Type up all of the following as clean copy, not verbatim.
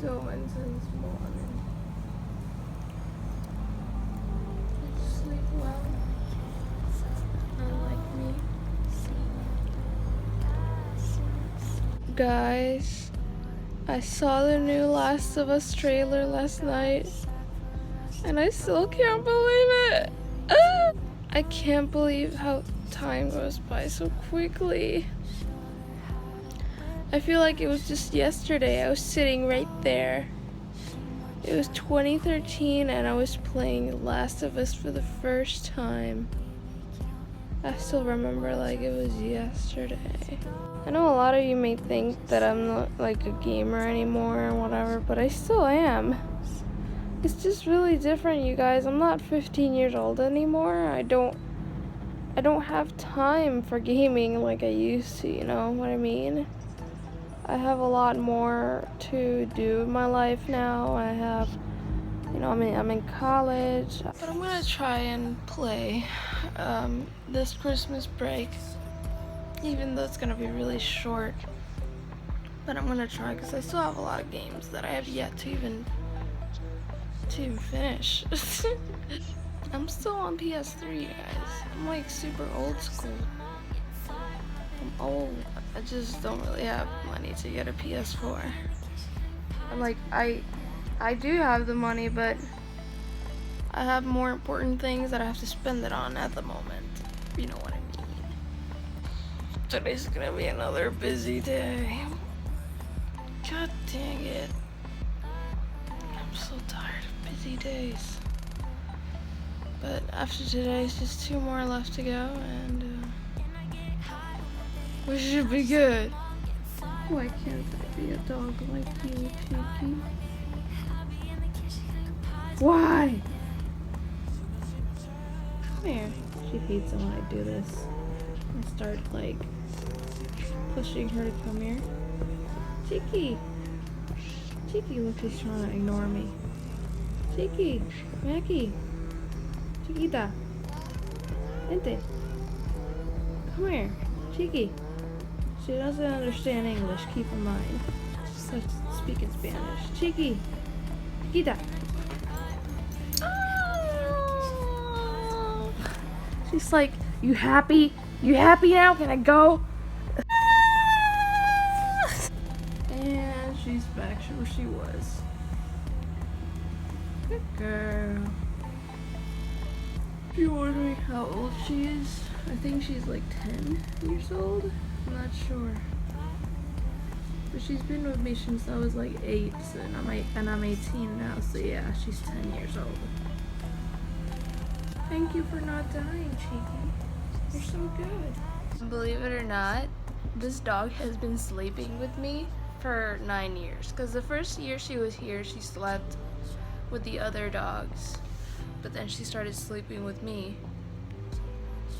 going since morning. Did you sleep well? Unlike me. Guys, I saw the new Last of Us trailer last night, and I still can't believe it. I can't believe how time goes by so quickly. I feel like it was just yesterday. I was sitting right there. It was 2013 and I was playing Last of Us for the first time. I still remember like it was yesterday. I know a lot of you may think that I'm not like a gamer anymore or whatever, but I still am. It's just really different, you guys. I'm not 15 years old anymore. I don't have time for gaming like I used to, you know what I mean? I have a lot more to do in my life now. I have, you know, I'm in college. But I'm gonna try and play this Christmas break, even though it's gonna be really short. But I'm gonna try because I still have a lot of games that I have yet to even finish. I'm still on PS3, guys. I'm like super old school. I'm old. I just don't really have money to get a PS4. I'm like, I do have the money, but I have more important things that I have to spend it on at the moment. You know what I mean? Today's gonna be another busy day. God dang it. I'm so tired of busy days. But after today, it's just 2 more left to go, and we should be good. Why can't I be a dog like you, Cheeky? Why? Come here. She hates it when I do this. I start like pushing her to come here. Cheeky! Cheeky, look, she's trying to ignore me. Cheeky! Mackie! Chiquita! Vente! Come here! Cheeky! She doesn't understand English, keep in mind. She starts speaking Spanish. Cheeky! Chiquita! Oh. She's like, you happy? You happy now? Can I go? And she's back where she was. Good girl. If you're wondering how old she is, I think she's like 10 years old. I'm not sure. But she's been with me since I was like 8, and I'm 18 now, so yeah, she's 10 years old. Thank you for not dying, Cheeky. You're so good. Believe it or not, this dog has been sleeping with me for 9 years. Because the first year she was here, she slept with the other dogs. But then she started sleeping with me.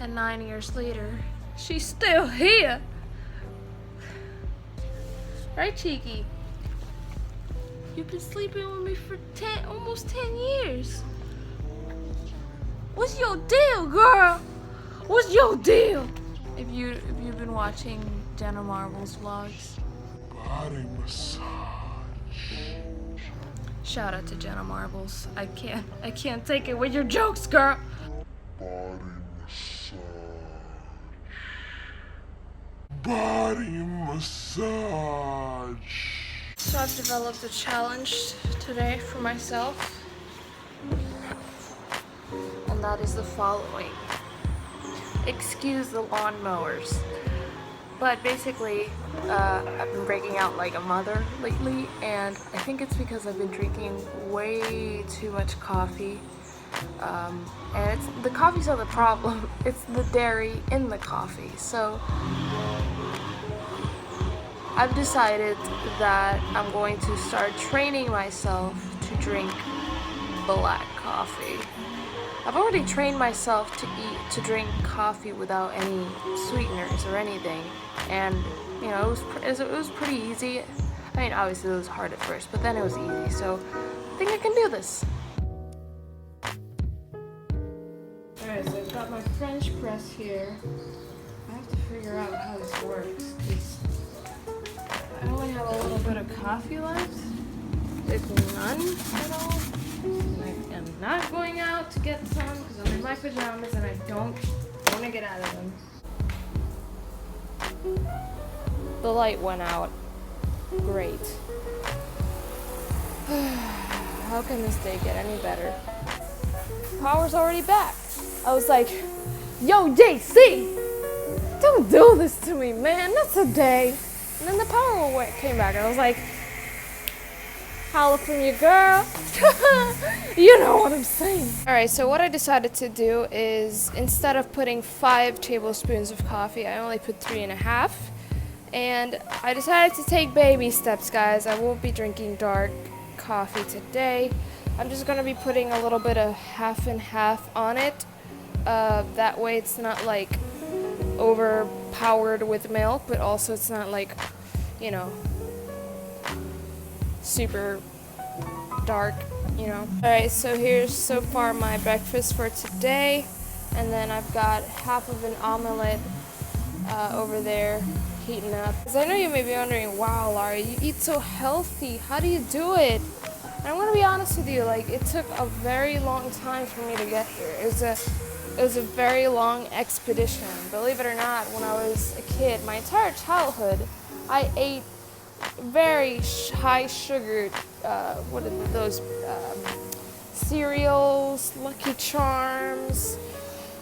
And 9 years later, she's still here. Right, Cheeky? You've been sleeping with me for almost 10 years. What's your deal, girl? What's your deal? If you've been watching Jenna Marbles vlogs. Body massage. Shout out to Jenna Marbles. I can't take it with your jokes, girl. Body massage. Body massage. So I've developed a challenge today for myself. And that is the following. Excuse the lawnmowers. But basically, I've been breaking out like a mother lately, and I think it's because I've been drinking way too much coffee. And the coffee's not the problem, it's the dairy in the coffee. So I've decided that I'm going to start training myself to drink black coffee. I've already trained myself to drink coffee without any sweeteners or anything, and you know it was pretty easy. I mean, obviously it was hard at first, but then it was easy. So I think I can do this. Alright, so I've got my French press here. I have to figure out how this works because I only have a little bit of coffee left. with none at all. And I am not going out to get some because I'm in my pajamas and I don't want to get out of them. The light went out. Great. How can this day get any better? Power's already back. I was like, yo, JC! Don't do this to me, man. That's a day. And then the power came back and I was like, holla from your girl. You know what I'm saying. Alright, so what I decided to do is instead of putting 5 tablespoons of coffee, I only put 3.5. And I decided to take baby steps, guys. I won't be drinking dark coffee today. I'm just going to be putting a little bit of half and half on it. That way it's not like overpowered with milk, but also it's not like, you know, super dark, you know. Alright, so here's so far my breakfast for today. And then I've got half of an omelet over there heating up. Because I know you may be wondering, wow, Lara, you eat so healthy. How do you do it? And I'm going to be honest with you, like, it took a very long time for me to get here. It was a very long expedition. Believe it or not, when I was a kid, my entire childhood, I ate very high sugared, what are those, cereals, Lucky Charms,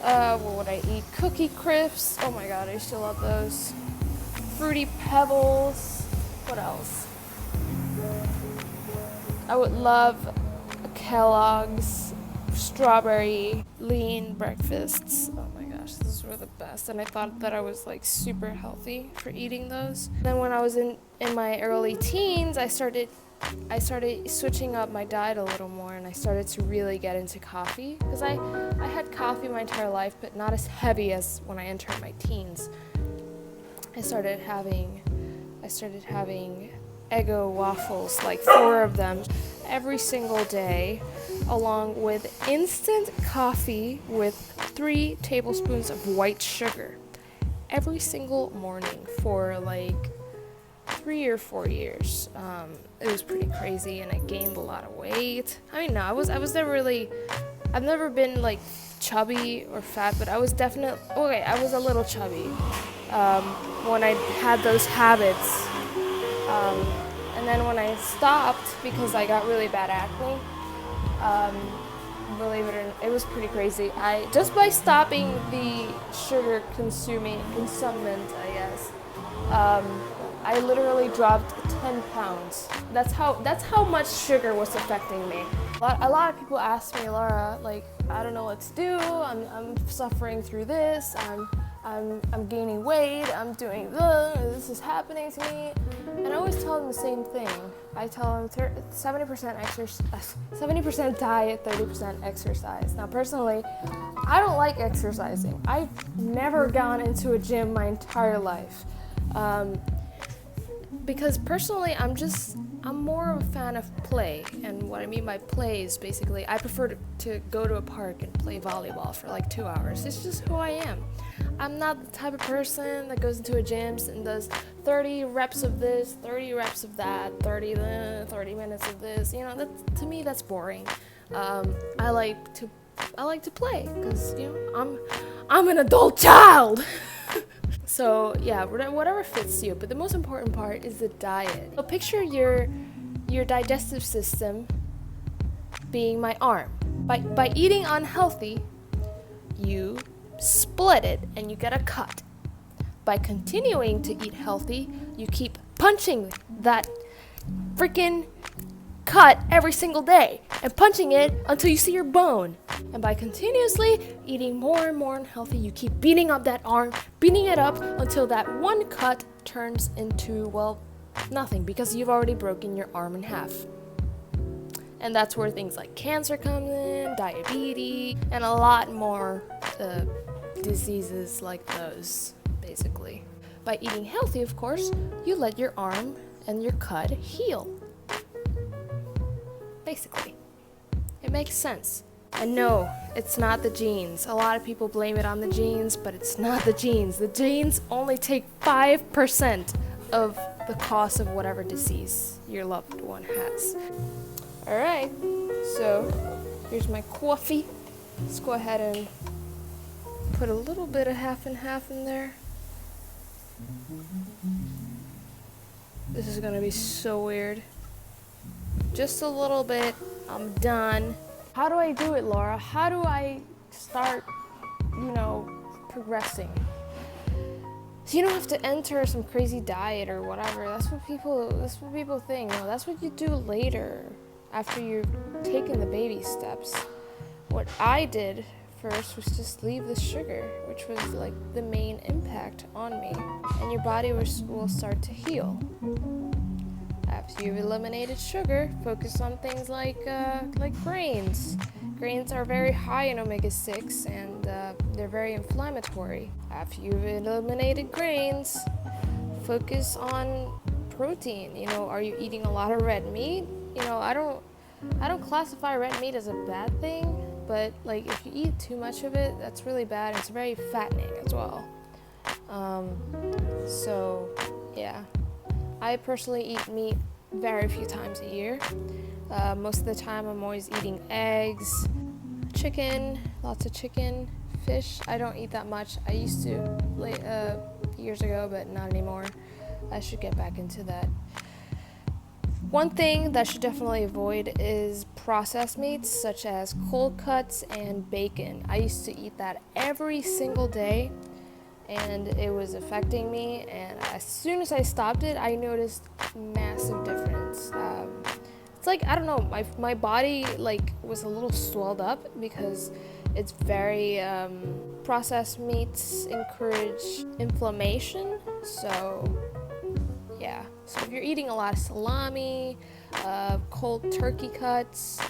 what would I eat? Cookie Crisps. Oh my god, I used to love those. Fruity Pebbles. What else? I would love Kellogg's strawberry lean breakfasts. Oh my gosh, those were the best. And I thought that I was like super healthy for eating those. Then when I was in my early teens, I started switching up my diet a little more, and I started to really get into coffee because I had coffee my entire life, but not as heavy as when I entered my teens. I started having Eggo waffles, like 4 of them every single day, along with instant coffee with 3 tablespoons of white sugar every single morning for like 3 or 4 years. It was pretty crazy, and I gained a lot of weight. I mean, no, I was never really, I've never been like chubby or fat, but I was definitely, okay, I was a little chubby when I had those habits. And then when I stopped, because I got really bad acne, believe it or not, it was pretty crazy. Just by stopping the sugar consumption, I guess, I literally dropped 10 pounds. That's how much sugar was affecting me. A lot of people ask me, Laura, like, I don't know what to do. I'm suffering through this. I'm gaining weight. I'm doing this is happening to me. And I always tell them the same thing. I tell them 70% diet, 30% exercise. Now, personally, I don't like exercising. I've never gone into a gym my entire life. Because personally, I'm more of a fan of play. And what I mean by play is basically, I prefer to go to a park and play volleyball for like 2 hours. It's just who I am. I'm not the type of person that goes into a gym and does 30 reps of this, 30 reps of that, 30 minutes of this. You know, to me that's boring. I like to play because, you know, I'm an adult child. So yeah, whatever fits you. But the most important part is the diet. So picture your digestive system being my arm. By eating unhealthy, you split it and you get a cut. By continuing to eat healthy, you keep punching that freaking cut every single day and punching it until you see your bone. And by continuously eating more and more unhealthy, you keep beating up that arm, beating it up until that one cut turns into, well, nothing, because you've already broken your arm in half. And that's where things like cancer come in, diabetes, and a lot more diseases like those, basically. By eating healthy, of course, you let your arm and your cut heal. Basically. It makes sense. And no, it's not the genes. A lot of people blame it on the genes, but it's not the genes. The genes only take 5% of the cost of whatever disease your loved one has. All right, so here's my coffee. Let's go ahead and put a little bit of half and half in there. This is gonna be so weird. Just a little bit, I'm done. How do I do it, Laura? How do I start, progressing? So you don't have to enter some crazy diet or whatever. That's what people think. No, that's what you do later after you've taken the baby steps. What I did first was just leave the sugar, which was like the main impact on me, and your body will start to heal. After you've eliminated sugar, focus on things like grains. Grains are very high in omega-6 and they're very inflammatory. After you've eliminated grains, focus on protein. Are you eating a lot of red meat? I don't classify red meat as a bad thing, but like if you eat too much of it, that's really bad. It's very fattening as well. So yeah, I personally eat meat very few times a year. Most of the time I'm always eating eggs, chicken, lots of chicken, fish. I don't eat that much. I used to years ago, but not anymore. I should get back into that. One thing that I should definitely avoid is processed meats such as cold cuts and bacon. I used to eat that every single day and it was affecting me, and as soon as I stopped it, I noticed massive difference. It's like, I don't know, my body was a little swelled up because it's very processed meats encourage inflammation. So yeah, so if you're eating a lot of salami, cold turkey cuts,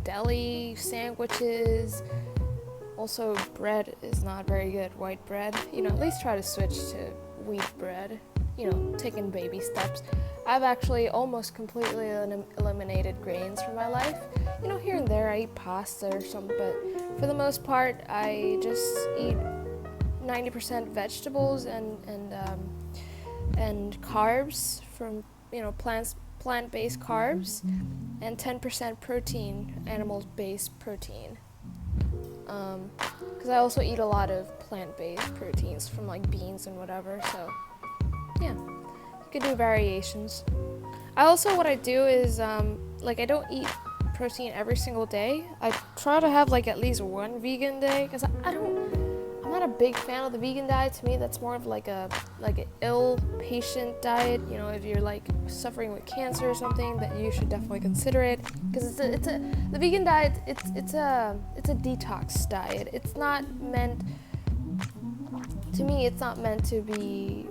deli sandwiches, also bread is not very good, white bread, at least try to switch to wheat bread, taking baby steps. I've actually almost completely eliminated grains from my life. Here and there I eat pasta or something, but for the most part I just eat 90% vegetables and carbs from plant-based carbs, and 10% protein, animal-based protein. Because I also eat a lot of plant-based proteins from like beans and whatever, so yeah, you can do variations. What I do is I don't eat protein every single day. I try to have at least one vegan day, because I'm not a big fan of the vegan diet. To me, that's more of like an ill patient diet. If you're suffering with cancer or something, that you should definitely consider it, because the vegan diet. It's a detox diet. It's not meant to be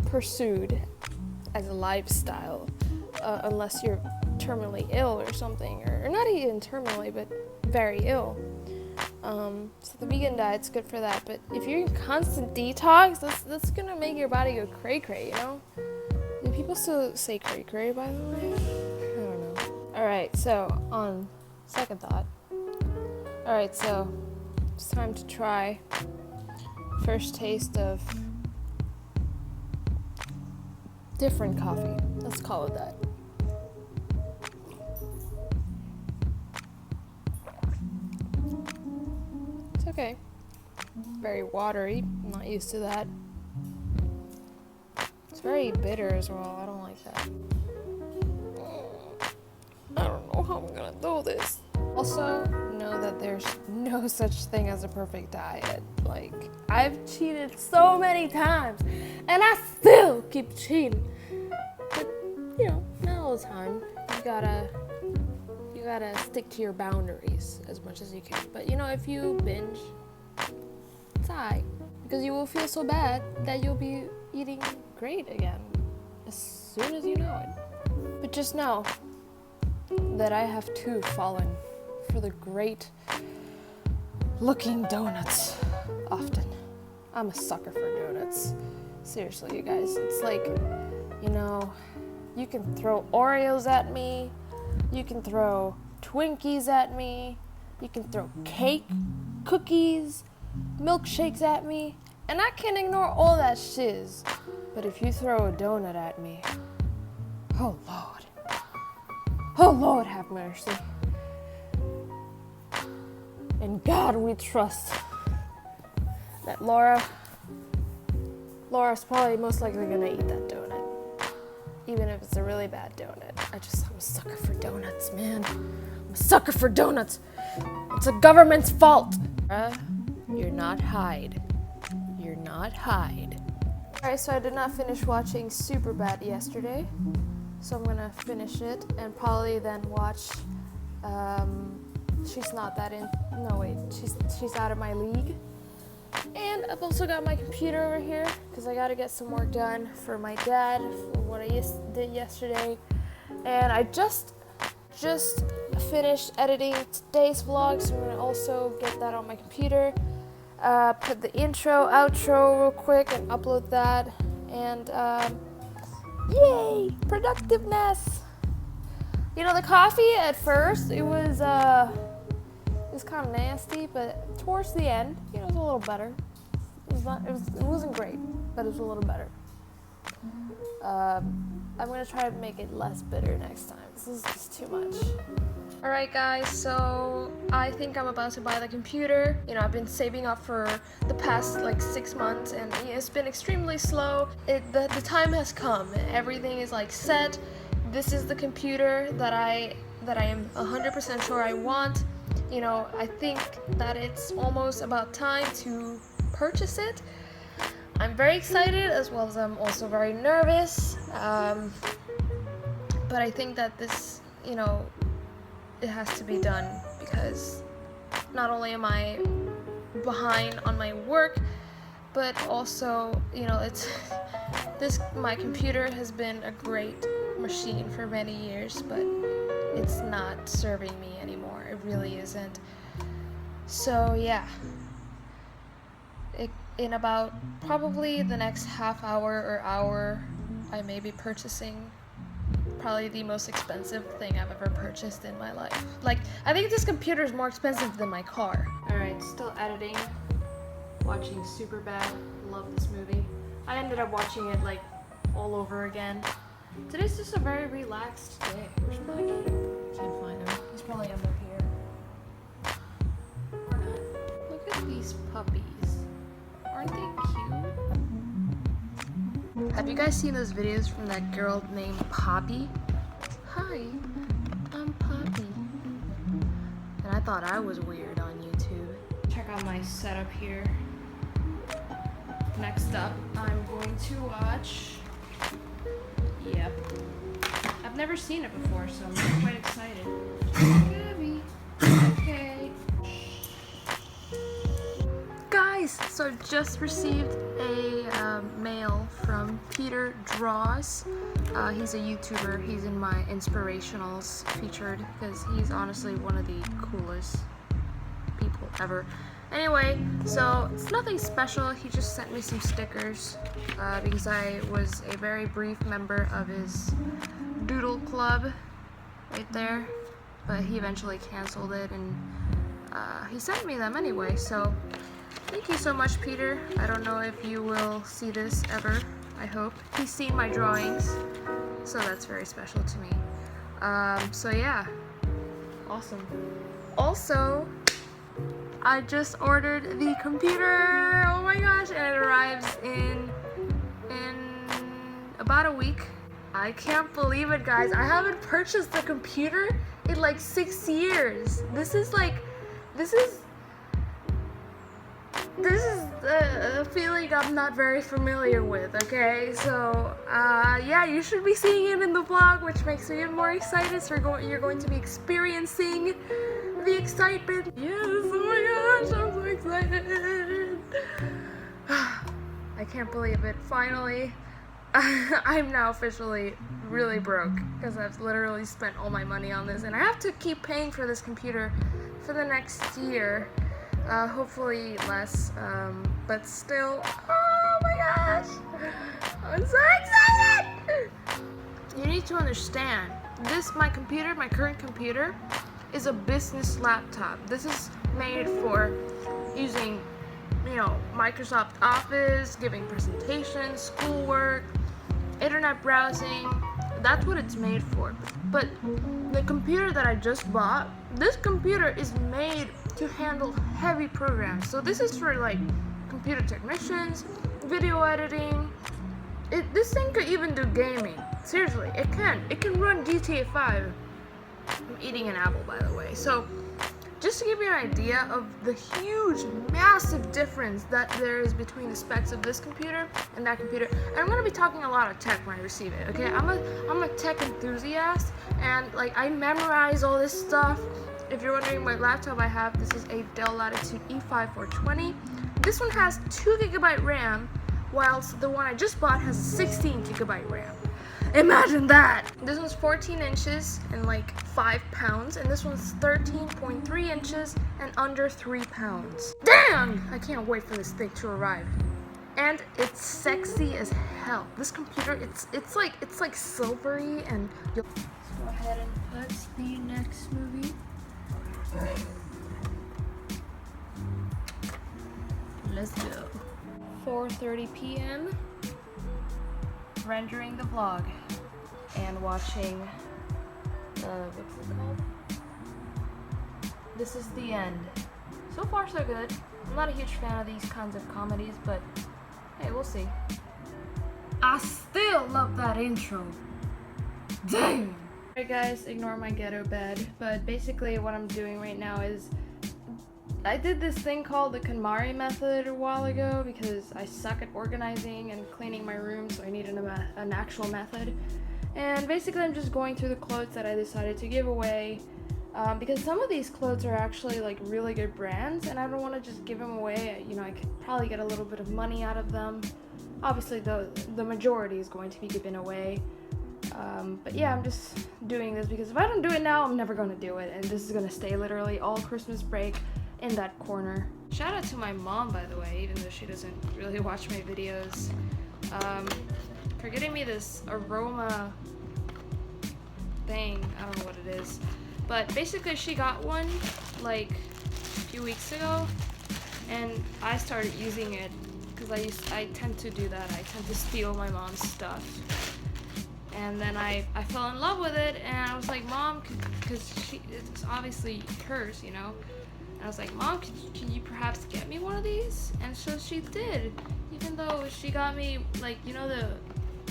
pursued as a lifestyle, unless you're terminally ill or something, or not even terminally, but very ill. So the vegan diet's good for that, but if you're in constant detox, that's gonna make your body go cray-cray, Do people still say cray-cray, by the way? I don't know. Alright, so on second thought. Alright, so it's time to try first taste of different coffee. Let's call it that. Okay. Very watery. I'm not used to that. It's very bitter as well. I don't like that. I don't know how I'm gonna do this. Also, know that there's no such thing as a perfect diet. I've cheated so many times, and I still keep cheating. But, not all the time. You gotta stick to your boundaries as much as you can. But if you binge, it's alright, because you will feel so bad that you'll be eating great again as soon as you know it. But just know that I have too fallen for the great looking donuts often. I'm a sucker for donuts. Seriously, you guys, it's you can throw Oreos at me, you can throw Twinkies at me, you can throw cake, cookies, milkshakes at me, And I can ignore all that shiz. But if you throw a donut at me, oh Lord. Oh Lord, have mercy. In God we trust. That Laura's probably most likely gonna eat that donut. Even if it's a really bad donut. I'm a sucker for donuts, man. I'm a sucker for donuts. It's the government's fault. You're not Hyde. You're not Hyde. Alright, so I did not finish watching Superbad yesterday. So I'm gonna finish it and probably then watch, she's not that in, no wait, she's out of my league. And I've also got my computer over here because I gotta get some work done for my dad for what I did yesterday. And I just finished editing today's vlog, so I'm gonna also get that on my computer. Put the intro, outro real quick and upload that. And yay, productiveness. You know, the coffee at first, it was kind of nasty, but towards the end, you know, it was a little better. It wasn't great, but it was a little better. I'm gonna try to make it less bitter next time. This is just too much. Alright guys, so I think I'm about to buy the computer. You know, I've been saving up for the past like 6 months and it's been extremely slow. The time has come. Everything is like set. This is the computer that I am 100% sure I want. You know, I think that it's almost about time to purchase it. I'm very excited as well as I'm also very nervous. But I think that this, you know, it has to be done because not only am I behind on my work, but also, you know, my computer has been a great machine for many years, but it's not serving me anymore. It really isn't. So yeah, in about probably the next half hour or hour, I may be purchasing probably the most expensive thing I've ever purchased in my life. Like, I think this computer is more expensive than my car. Alright, still editing, watching Superbad. Love this movie. I ended up watching it like all over again. Today's just a very relaxed day. Where's my kid? Can't find him. He's probably under here. Or not. Look at these puppies. Aren't they cute? Have you guys seen those videos from that girl named Poppy? Hi, I'm Poppy. And I thought I was weird on YouTube. Check out my setup here. Next up, I'm going to watch... Yep. I've never seen it before, so I'm quite excited. Gabby. Okay. Guys, so just received a mail from Peter Draws. He's a YouTuber. He's in my inspirationals featured because he's honestly one of the coolest people ever. Anyway, so it's nothing special. He just sent me some stickers because I was a very brief member of his doodle club right there, but he eventually canceled it and he sent me them anyway, so thank you so much, Peter. I don't know if you will see this ever, I hope. He's seen my drawings, so that's very special to me. So yeah, awesome. Also, I just ordered the computer. Oh my gosh, and it arrives in about a week. I can't believe it, guys. I haven't purchased the computer in like 6 years. This is a feeling I'm not very familiar with, okay? So, yeah, you should be seeing it in the vlog, which makes me even more excited. So you're going to be experiencing the excitement. Yes, oh my gosh, I'm so excited. I can't believe it. Finally, I'm now officially really broke because I've literally spent all my money on this, and I have to keep paying for this computer for the next year. Hopefully less, but still, oh my gosh, I'm so excited! You need to understand, my current computer, is a business laptop. This is made for using Microsoft Office, giving presentations, schoolwork, internet browsing. That's what it's made for. But the computer that I just bought, this computer is made to handle heavy programs. So this is for like computer technicians, video editing. This thing could even do gaming. Seriously, it can. It can run GTA 5. I'm eating an apple, by the way. So just to give you an idea of the huge, massive difference that there is between the specs of this computer and that computer. And I'm gonna be talking a lot of tech when I receive it, okay? I'm a tech enthusiast, and like I memorize all this stuff. If you're wondering what laptop I have, this is a Dell Latitude E5 420. This one has 2GB RAM, whilst the one I just bought has 16GB RAM. Imagine that! This one's 14 inches and like 5 pounds, and this one's 13.3 inches and under 3 pounds. Damn! I can't wait for this thing to arrive. And it's sexy as hell. This computer, it's like silvery, and let's go ahead and put the next movie. Let's go. 4:30 p.m. rendering the vlog and watching what's it called? This Is the End. So far so good. I'm not a huge fan of these kinds of comedies, but hey, we'll see. I still love that intro. Damn! Alright guys, ignore my ghetto bed, but basically what I'm doing right now is I did this thing called the KonMari method a while ago because I suck at organizing and cleaning my room, so I needed an actual method. And basically I'm just going through the clothes that I decided to give away because some of these clothes are actually like really good brands, and I don't want to just give them away. You know, I could probably get a little bit of money out of them. Obviously the majority is going to be given away. But yeah, I'm just doing this because if I don't do it now, I'm never going to do it, and this is going to stay literally all Christmas break in that corner. Shout out to my mom, by the way, even though she doesn't really watch my videos, for getting me this aroma thing. I don't know what it is, but basically she got one like a few weeks ago, and I started using it because I tend to do that. I tend to steal my mom's stuff. And then I fell in love with it, and I was like, Mom, because it's obviously hers, you know? And I was like, Mom, can you perhaps get me one of these? And so she did, even though she got me, like, you know, the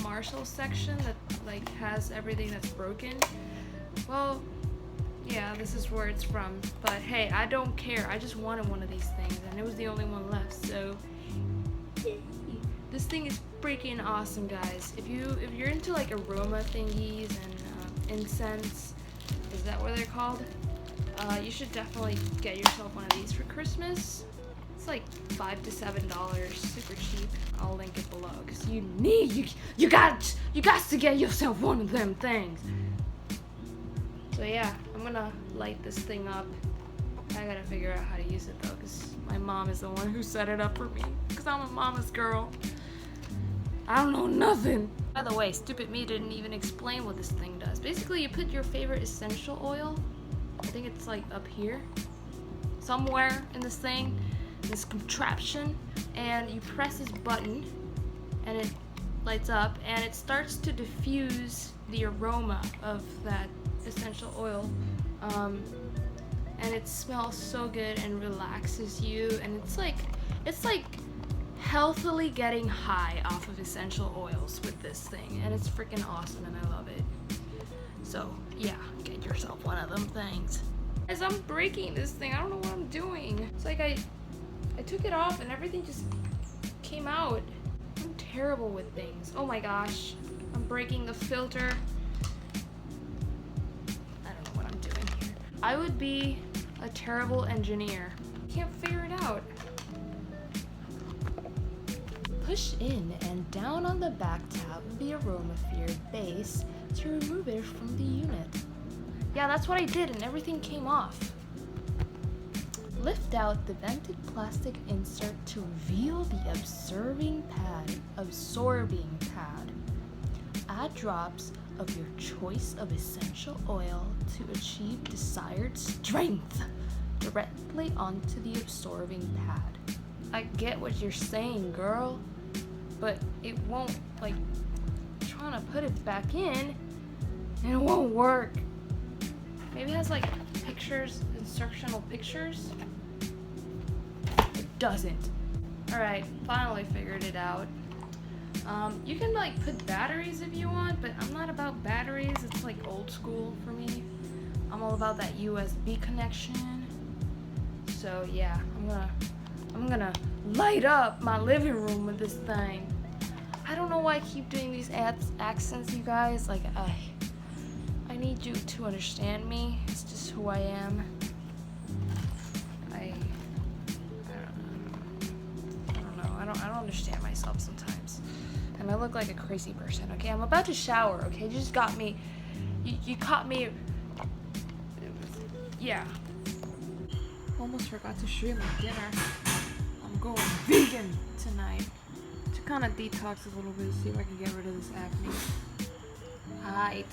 Marshall section that, like, has everything that's broken? Well, yeah, this is where it's from. But hey, I don't care. I just wanted one of these things, and it was the only one left, so this thing is freaking awesome, guys. If you're into like aroma thingies and incense, is that what they're called? You should definitely get yourself one of these for Christmas. It's like $5 to $7, super cheap. I'll link it below because you got to get yourself one of them things. So yeah, I'm gonna light this thing up. I gotta figure out how to use it though, because my mom is the one who set it up for me, because I'm a mama's girl. I don't know nothing. By the way, stupid me didn't even explain what this thing does. Basically, you put your favorite essential oil, I think it's like up here, somewhere in this thing, this contraption, and you press this button, and it lights up, and it starts to diffuse the aroma of that essential oil. And it smells so good and relaxes you, and it's like healthily getting high off of essential oils with this thing, and it's freaking awesome, and I love it. So yeah, get yourself one of them things. As I'm breaking this thing, I don't know what I'm doing. It's like I took it off and everything just came out. I'm terrible with things. Oh my gosh, I'm breaking the filter. I don't know what I'm doing here. I would be a terrible engineer. Can't figure it out. Push in and down on the back tab of the Aromasphere base to remove it from the unit. Yeah, that's what I did, and everything came off. Lift out the vented plastic insert to reveal the absorbing pad. Add drops of your choice of essential oil to achieve desired strength directly onto the absorbing pad. I get what you're saying, girl, but it won't, like, trying to put it back in and it won't work. Maybe it has like pictures, instructional pictures. It doesn't. Alright, finally figured it out. You can like put batteries if you want, but I'm not about batteries. It's like old school for me. I'm all about that USB connection. So yeah, I'm gonna light up my living room with this thing. I don't know why I keep doing these accents, you guys. Like I need you to understand me. It's just who I am. I don't know. I don't understand myself sometimes. And I look like a crazy person. Okay, I'm about to shower. Okay, you just got me. You caught me. Yeah. Almost forgot to show you my dinner. I'm going vegan tonight to kind of detox a little bit, see if I can get rid of this acne. Alright.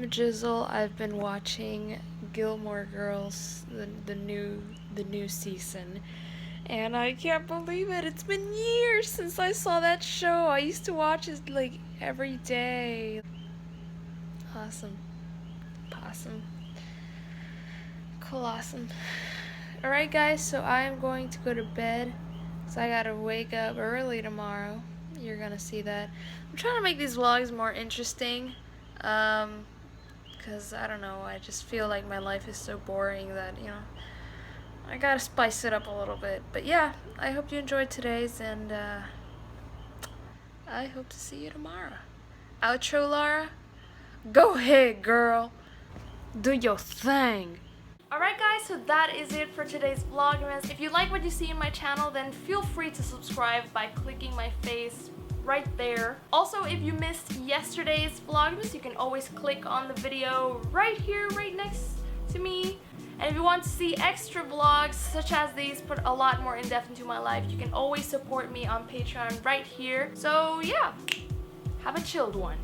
Jizzle, I've been watching Gilmore Girls, the new season, and I can't believe it. It's been years since I saw that show. I used to watch it like every day. Awesome. Possum. Colossum. Alright guys, so I am going to go to bed because I gotta wake up early tomorrow. You're gonna see that. I'm trying to make these vlogs more interesting. Because I don't know, I just feel like my life is so boring that, you know, I gotta spice it up a little bit. But yeah, I hope you enjoyed today's, and I hope to see you tomorrow. Outro, Laura? Go ahead, girl. Do your thing. Alright guys, so that is it for today's Vlogmas. If you like what you see in my channel, then feel free to subscribe by clicking my face right there. Also, if you missed yesterday's Vlogmas, you can always click on the video right here, right next to me. And if you want to see extra vlogs such as these, put a lot more in depth into my life, you can always support me on Patreon right here. So yeah, have a chilled one.